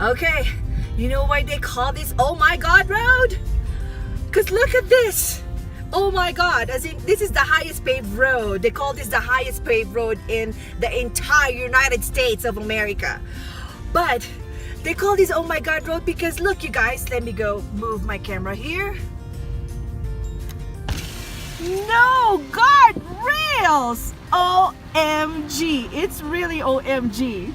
Okay, you know why they call this Oh My God Road? Because look at this. Oh my God, as in this is the highest paved road. They call this the highest paved road in the entire United States of America. But they call this Oh My God Road because look you guys, let me go move my camera here. No guardrails! OMG, it's really OMG.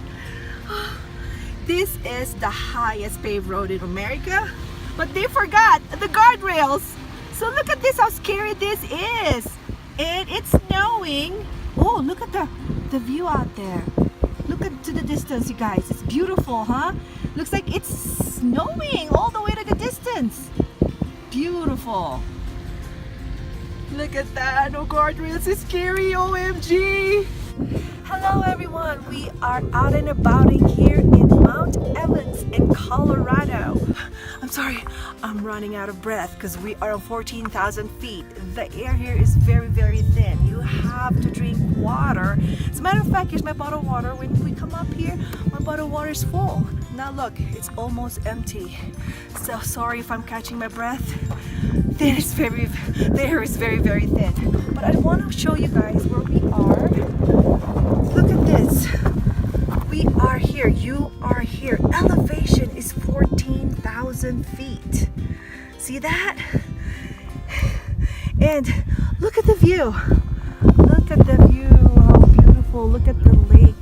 This is the highest paved road in America, but they forgot the guardrails. So look at this, how scary this is. And it's snowing. Oh, look at the view out there. Look at to the distance, you guys. It's beautiful, huh? Looks like it's snowing all the way to the distance. Beautiful. Look at that, no guardrails, it's scary, OMG. Hello everyone, we are out and about here in Mount Evans in Colorado. I'm sorry, I'm running out of breath because we are on 14,000 feet. The air here is very, very thin. You have to drink water. As a matter of fact, here's my bottle of water. When we come up here, my bottle of water is full. Now look, it's almost empty. So sorry if I'm catching my breath. The air is very, very thin. But I want to show you guys where we are. Look at this. We are here. You are here. Elevation is 14,000 feet. See that? And look at the view. Look at the view. How beautiful. Look at the lake.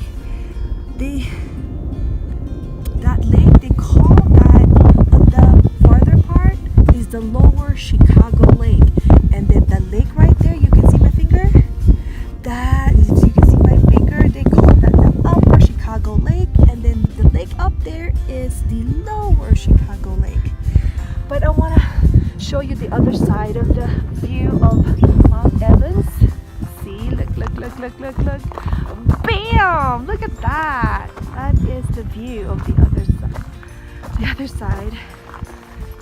That lake, they call that on the farther part is the Lower Chicago Lake. And then the lake right there, you can see my finger? That is, you can see my finger, they call that the Upper Chicago Lake. And then the lake up there is the Lower Chicago Lake. But I want to show you the other side of the view of Mount Evans. See, look. Bam! Look at that. That is the view of the other side.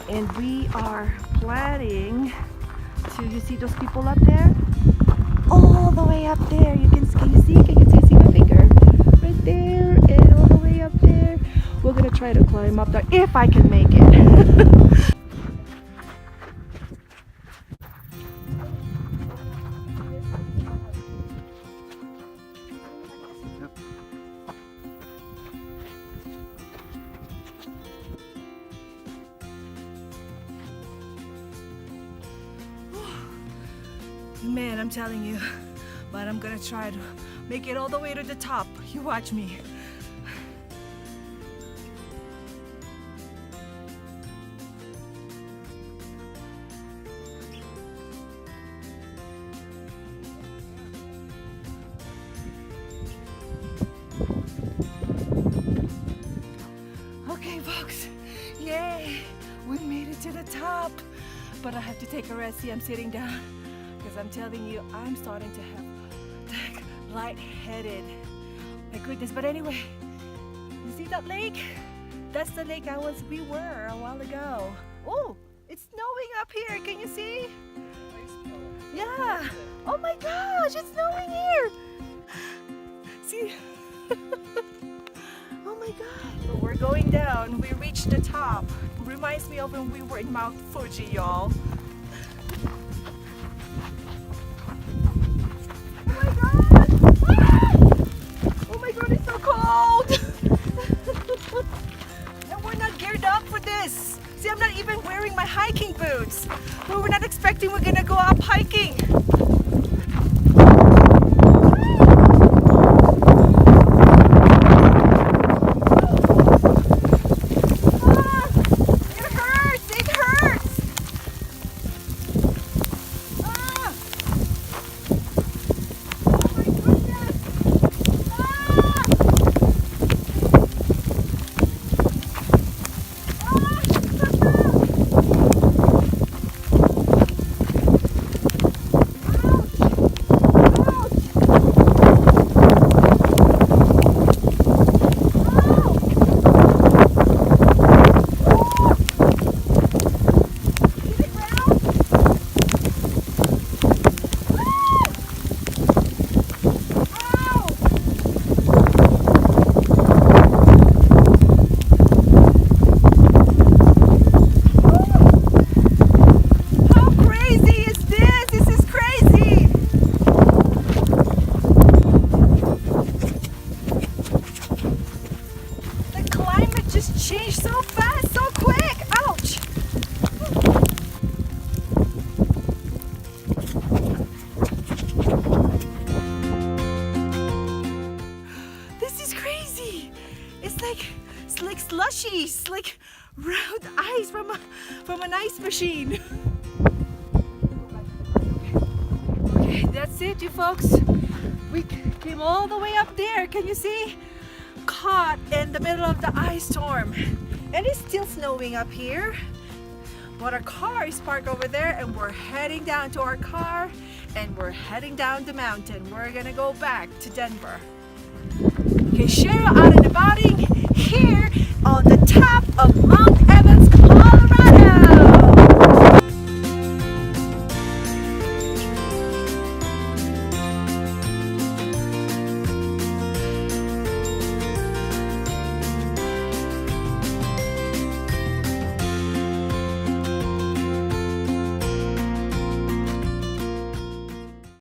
And we are planning to, you see those people up there? All the way up there. Can you see my finger? Right there and all the way up there. We're gonna try to climb up there if I can make it. Man, I'm telling you, but I'm gonna try to make it all the way to the top. You watch me. Okay, folks, yay, we made it to the top. But I have to take a rest. See, I'm sitting down. Because I'm telling you, I'm starting to have lightheaded. My goodness, but anyway, you see that lake? That's the lake we were a while ago. Oh, it's snowing up here. Can you see? Yeah. Oh my gosh, it's snowing here. See? Oh my God. But we're going down. We reached the top. Reminds me of when we were in Mount Fuji, y'all. It's so cold! And we're not geared up for this. See, I'm not even wearing my hiking boots. But we're not expecting we're gonna go up hiking. changed so fast, so quick. Ouch. This is crazy. It's like slushy. It's like round ice from an ice machine. Okay, that's it, you folks. We came all the way up there. Can you see? Caught in the middle of the ice storm. And it's still snowing up here. But our car is parked over there and we're heading down to our car and we're heading down the mountain. We're gonna go back to Denver. Okay, Cheryl out and about here on the top of Mount